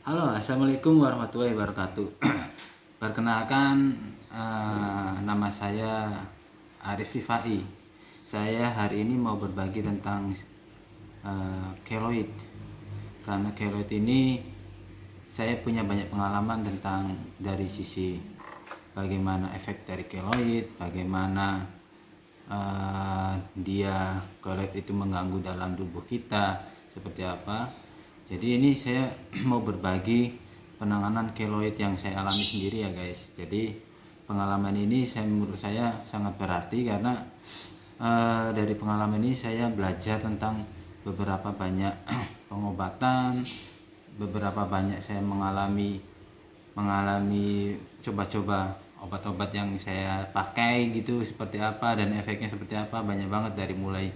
Halo, assalamualaikum warahmatullahi wabarakatuh. Perkenalkan, nama saya Arif Rifai. Saya hari ini mau berbagi tentang keloid. Karena keloid ini saya punya banyak pengalaman tentang dari sisi bagaimana efek dari keloid, bagaimana keloid itu mengganggu dalam tubuh kita, seperti apa. Jadi ini saya mau berbagi penanganan keloid yang saya alami sendiri ya guys. Jadi pengalaman ini menurut saya sangat berarti karena dari pengalaman ini saya belajar tentang beberapa banyak pengobatan, beberapa banyak saya mengalami coba-coba obat-obat yang saya pakai gitu seperti apa dan efeknya seperti apa, banyak banget dari mulai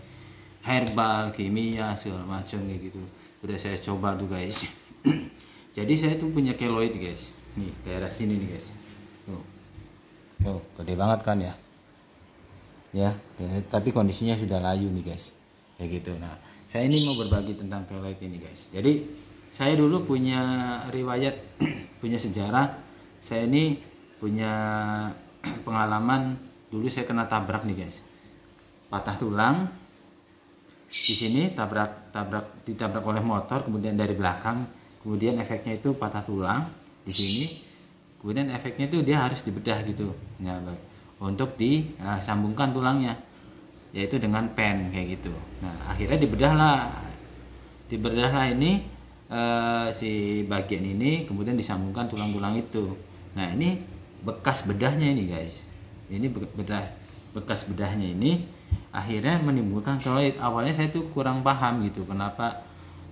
herbal, kimia segala macam kayak gitu. Udah saya coba tuh guys. Jadi saya tuh punya keloid guys. Nih daerah sini nih guys. Tuh, gede banget kan ya. Ya, tapi kondisinya sudah layu nih guys. Kayak gitu. Nah, saya ini mau berbagi tentang keloid ini guys. Jadi saya dulu punya riwayat, punya sejarah. Saya ini punya pengalaman dulu saya kena tabrak nih guys. Patah tulang. Di sini ditabrak oleh motor, kemudian dari belakang, kemudian efeknya itu patah tulang di sini, kemudian efeknya itu dia harus dibedah gitu, nah, untuk disambungkan tulangnya, yaitu dengan pen kayak gitu. Nah akhirnya dibedahlah ini si bagian ini, kemudian disambungkan tulang-tulang itu. Nah ini bekas bedahnya ini guys, ini bekas bedahnya ini akhirnya menimbulkan keloid. Awalnya saya tuh kurang paham gitu, kenapa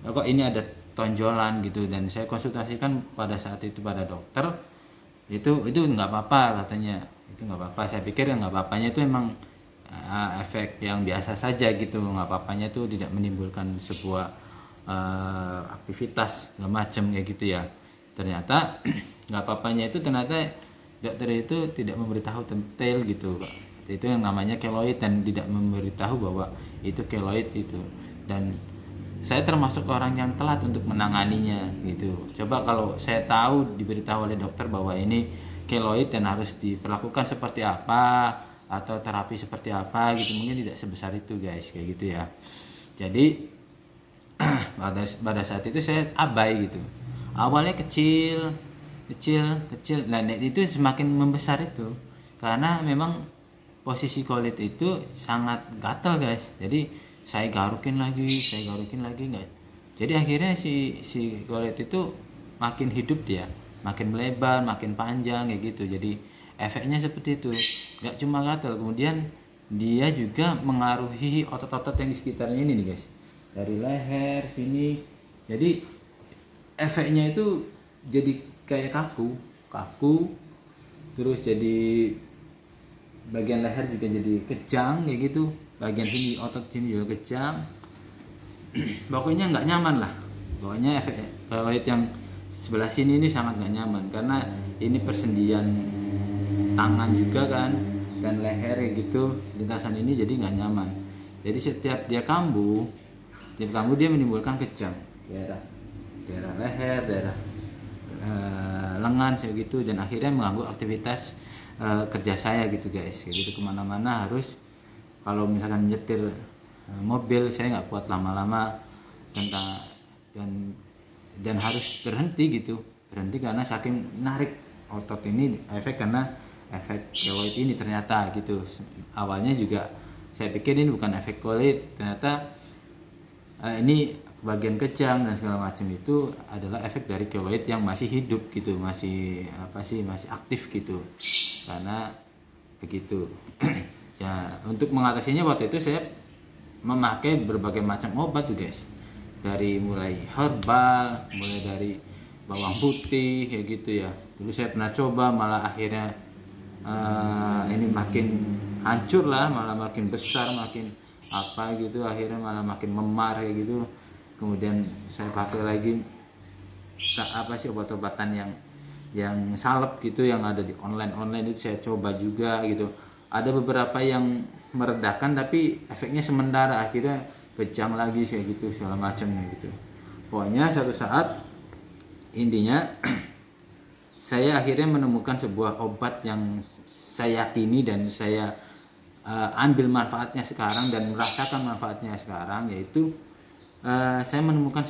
kok ini ada tonjolan gitu, dan saya konsultasikan pada saat itu pada dokter. Itu nggak apa-apa katanya, itu nggak apa-apa. Saya pikir yang nggak apa-apanya itu emang efek yang biasa saja gitu, nggak apa-apanya itu tidak menimbulkan sebuah aktivitas segala macam kayak gitu ya. Ternyata nggak apa-apanya itu, ternyata dokter itu tidak memberitahu detail gitu Pak. Itu yang namanya keloid, dan tidak memberitahu bahwa itu keloid itu. Dan saya termasuk orang yang telat untuk menanganinya gitu. Coba kalau saya tahu, diberitahu oleh dokter bahwa ini keloid dan harus diperlakukan seperti apa atau terapi seperti apa gitu, mungkin tidak sebesar itu guys, kayak gitu ya. Jadi pada saat itu saya abai gitu. Awalnya kecil. Nah itu semakin membesar itu karena memang posisi kulit itu sangat gatal guys. Jadi saya garukin lagi enggak. Jadi akhirnya si kulit itu makin hidup, dia makin melebar, makin panjang kayak gitu. Jadi efeknya seperti itu. Enggak cuma gatal, kemudian dia juga mengaruhi otot-otot yang di sekitarnya ini nih guys. Dari leher sini. Jadi efeknya itu jadi kayak kaku. Terus jadi bagian leher juga jadi kejang kayak gitu, bagian sini otot sini juga kejang. Pokoknya nggak nyaman lah, pokoknya efek keloid yang sebelah sini ini sangat nggak nyaman karena ini persendian tangan juga kan, dan leher kayak gitu, lintasan ini jadi nggak nyaman. Jadi setiap dia kambuh dia menimbulkan kejang daerah leher, daerah lengan kayak gitu, dan akhirnya mengganggu aktivitas kerja saya gitu guys. Kayak gitu, kemana-mana harus, kalau misalkan nyetir mobil saya nggak kuat lama-lama, dan harus berhenti karena saking narik otot ini, karena efek keloid ini ternyata gitu. Awalnya juga saya pikir ini bukan efek keloid, ternyata ini bagian kejang dan segala macam itu adalah efek dari keloid yang masih hidup gitu, masih aktif gitu. Karena begitu. Ya, untuk mengatasinya waktu itu saya memakai berbagai macam obat tuh guys. Dari mulai herbal, mulai dari bawang putih kayak gitu ya. Dulu saya pernah coba, malah akhirnya ini makin hancur lah, malah makin besar, makin apa gitu, akhirnya malah makin memar kayak gitu. Kemudian saya pakai lagi obat-obatan yang salep gitu, yang ada di online itu saya coba juga gitu. Ada beberapa yang meredakan tapi efeknya sementara, akhirnya kejang lagi kayak gitu segala macam gitu. Pokoknya satu saat intinya saya akhirnya menemukan sebuah obat yang saya yakini dan saya ambil manfaatnya sekarang dan merasakan manfaatnya sekarang, yaitu saya menemukan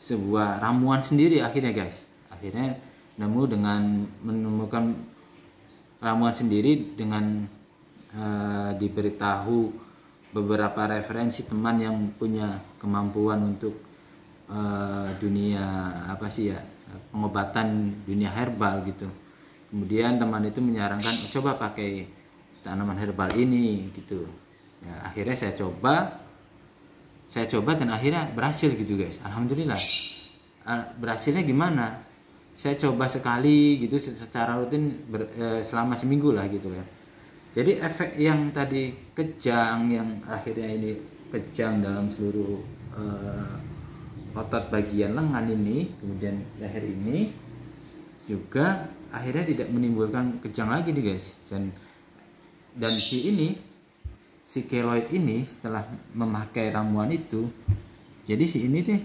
sebuah ramuan sendiri akhirnya guys. Akhirnya menemukan ramuan sendiri dengan diberitahu beberapa referensi teman yang punya kemampuan untuk dunia pengobatan dunia herbal gitu. Kemudian teman itu menyarankan coba pakai tanaman herbal ini gitu. Ya, akhirnya saya coba dan akhirnya berhasil gitu guys. Alhamdulillah. Berhasilnya gimana? Saya coba sekali gitu secara rutin selama seminggu lah gitu ya. Jadi efek yang tadi kejang, yang akhirnya ini kejang dalam seluruh otot bagian lengan ini, kemudian leher ini juga akhirnya tidak menimbulkan kejang lagi nih guys. Dan si keloid ini setelah memakai ramuan itu, jadi si ini tuh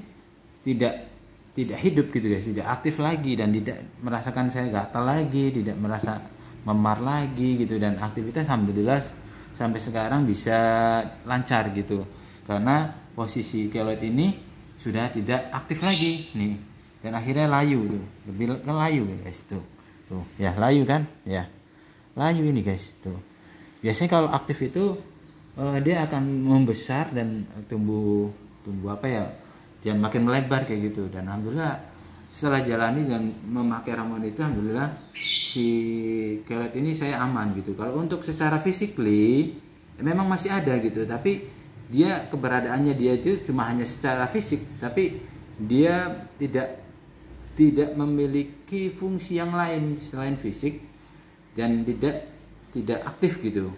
tidak hidup gitu guys, tidak aktif lagi dan tidak merasakan saya gatal lagi, tidak merasa memar lagi gitu, dan aktivitas alhamdulillah sampai sekarang bisa lancar gitu karena posisi keloid ini sudah tidak aktif lagi nih, dan akhirnya layu tuh, lebih ke layu guys tuh ya, layu kan ya, layu ini guys tuh. Biasanya kalau aktif itu dia akan membesar dan tumbuh dia makin melebar kayak gitu. Dan alhamdulillah setelah jalani dan memakai ramuan itu, alhamdulillah si keloid ini saya aman gitu. Kalau untuk secara physically memang masih ada gitu, tapi dia keberadaannya dia itu cuma hanya secara fisik, tapi dia tidak memiliki fungsi yang lain selain fisik dan tidak aktif gitu,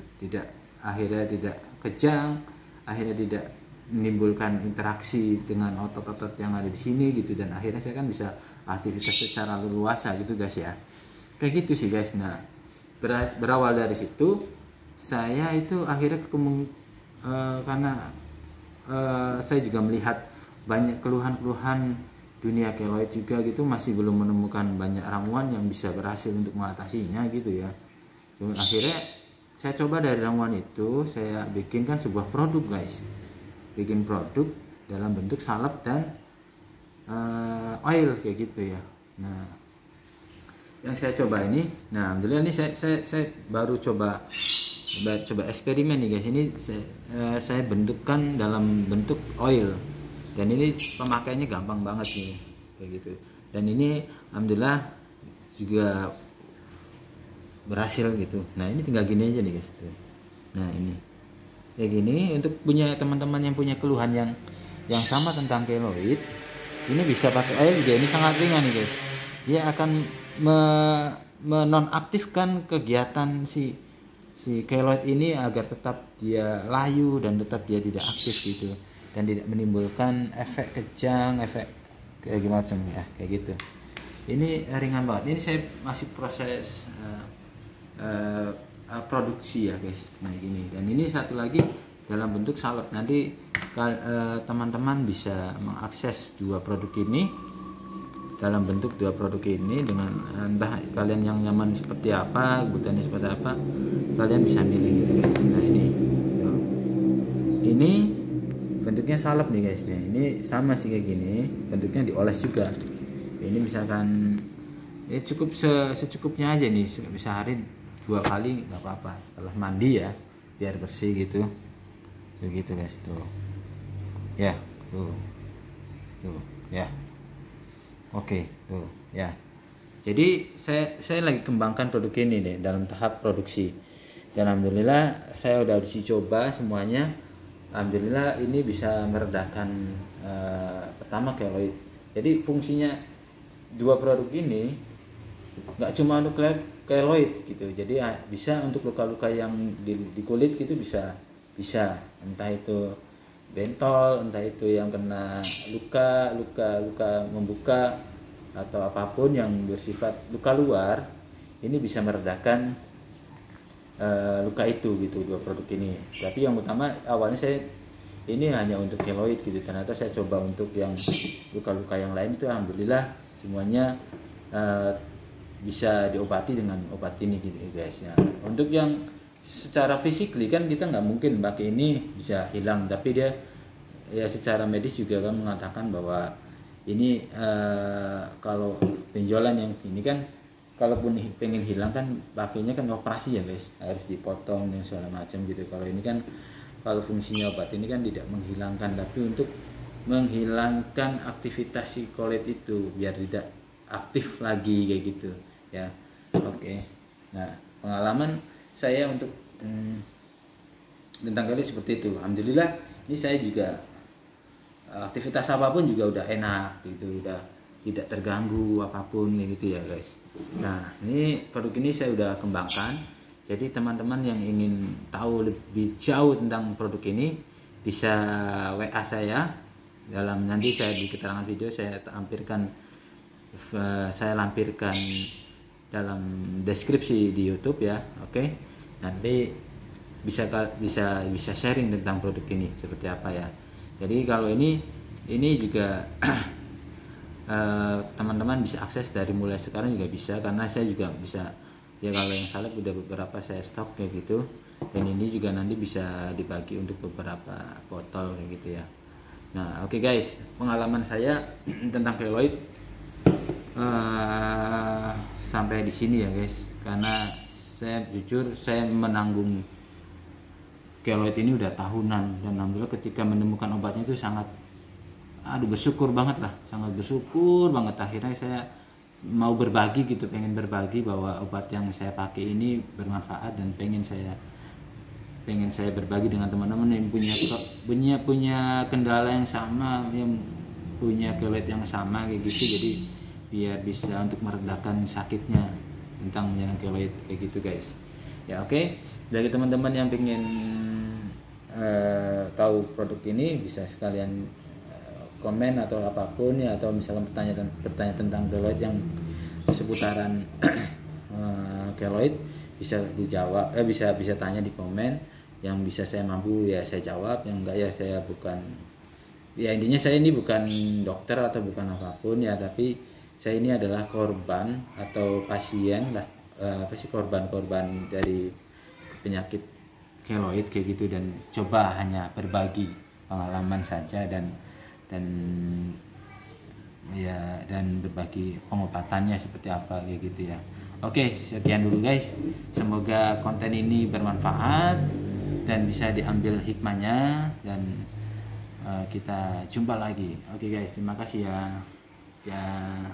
akhirnya tidak kejang, akhirnya tidak menimbulkan interaksi dengan otot-otot yang ada di sini gitu, dan akhirnya saya kan bisa aktivitas secara leluasa gitu guys ya, kayak gitu sih guys. Nah berawal dari situ saya itu akhirnya karena saya juga melihat banyak keluhan-keluhan dunia keloid juga gitu, masih belum menemukan banyak ramuan yang bisa berhasil untuk mengatasinya gitu ya. So, akhirnya saya coba dari ramuan itu, saya bikinkan sebuah produk guys, bikin produk dalam bentuk salep dan oil kayak gitu ya. Nah yang saya coba ini, nah alhamdulillah ini saya baru coba eksperimen nih guys. Ini saya bentukkan dalam bentuk oil, dan ini pemakaiannya gampang banget nih kayak gitu. Dan ini alhamdulillah juga berhasil gitu. Nah ini tinggal gini aja nih guys. Nah ini kayak gini, untuk punya teman-teman yang punya keluhan yang sama tentang keloid, ini bisa pakai oil juga. Ini sangat ringan nih guys. Dia akan menonaktifkan kegiatan si keloid ini agar tetap dia layu dan tetap dia tidak aktif gitu, dan tidak menimbulkan efek kejang, efek kayak macam ya kayak gitu. Ini ringan banget. Ini saya masih proses produksi ya guys. Nah gini, dan ini satu lagi dalam bentuk salep. Nanti teman-teman bisa mengakses dua produk ini dalam bentuk dua produk ini dengan entah kalian yang nyaman seperti apa, kebutuhannya seperti apa, kalian bisa milih gitu guys. Nah ini bentuknya salep nih guys. Nah ini sama sih kayak gini, bentuknya dioles juga. Ini misalkan ya cukup secukupnya aja nih, bisa hari 2 kali nggak apa-apa setelah mandi ya, biar bersih gitu. Begitu guys tuh. Ya, tuh ya. Oke, tuh ya. Jadi saya lagi kembangkan produk ini nih dalam tahap produksi. Dan alhamdulillah saya udah uji coba semuanya. Alhamdulillah ini bisa meredakan pertama keloid. Jadi fungsinya dua produk ini nggak cuma untuk keloid gitu. Jadi bisa untuk luka-luka yang di kulit gitu, bisa entah itu bentol, entah itu yang kena luka membuka atau apapun yang bersifat luka luar, ini bisa meredakan luka itu gitu dua produk ini. Tapi yang utama awalnya saya ini hanya untuk keloid gitu. Ternyata saya coba untuk yang luka-luka yang lain itu alhamdulillah semuanya bisa diobati dengan obat ini gitu guys ya. Untuk yang secara physically kan kita nggak mungkin pakai ini bisa hilang, tapi dia ya secara medis juga kan mengatakan bahwa ini kalau benjolan yang ini kan kalaupun pengen hilang kan pakainya kan operasi ya guys, harus dipotong dan segala macam gitu. Kalau ini kan kalau fungsinya obat ini kan tidak menghilangkan, tapi untuk menghilangkan aktivitas si kolit itu biar tidak aktif lagi kayak gitu ya. Oke. Nah, pengalaman saya untuk tentang kolit seperti itu. Alhamdulillah ini saya juga aktivitas apapun juga udah enak gitu, udah tidak terganggu apapun kayak gitu ya guys. Nah, ini produk ini saya udah kembangkan. Jadi teman-teman yang ingin tahu lebih jauh tentang produk ini bisa WA saya. Dalam nanti saya di keterangan video saya lampirkan dalam deskripsi di YouTube ya. Oke. Nanti bisa sharing tentang produk ini seperti apa ya. Jadi kalau ini juga teman-teman bisa akses dari mulai sekarang juga bisa, karena saya juga bisa ya, kalau yang salep udah beberapa saya stok kayak gitu, dan ini juga nanti bisa dibagi untuk beberapa botol kayak gitu ya. Nah oke guys, pengalaman saya tentang keloid sampai di sini ya guys, karena saya jujur saya menanggung keloid ini udah tahunan, dan alhamdulillah ketika menemukan obatnya itu sangat bersyukur banget lah, sangat bersyukur banget. Akhirnya saya mau berbagi gitu, pengen berbagi bahwa obat yang saya pakai ini bermanfaat, dan pengen saya berbagi dengan teman-teman yang punya kendala yang sama, yang punya keloid yang sama kayak gitu. Jadi biar bisa untuk meredakan sakitnya tentang menyerang keloid kayak gitu guys ya. Oke. Bagi teman-teman yang pengen tahu produk ini bisa sekalian komen atau apapun ya, atau misalnya bertanya tentang keloid yang seputaran keloid bisa dijawab, bisa tanya di komen. Yang bisa saya mampu ya saya jawab, yang enggak ya saya bukan, ya intinya saya ini bukan dokter atau bukan apapun ya, tapi saya ini adalah korban atau pasien lah, korban dari penyakit keloid kayak gitu, dan coba hanya berbagi pengalaman saja dan berbagi pengobatannya seperti apa kayak gitu ya. Oke, sekian dulu guys, semoga konten ini bermanfaat dan bisa diambil hikmahnya, dan kita jumpa lagi. Oke guys, terima kasih ya.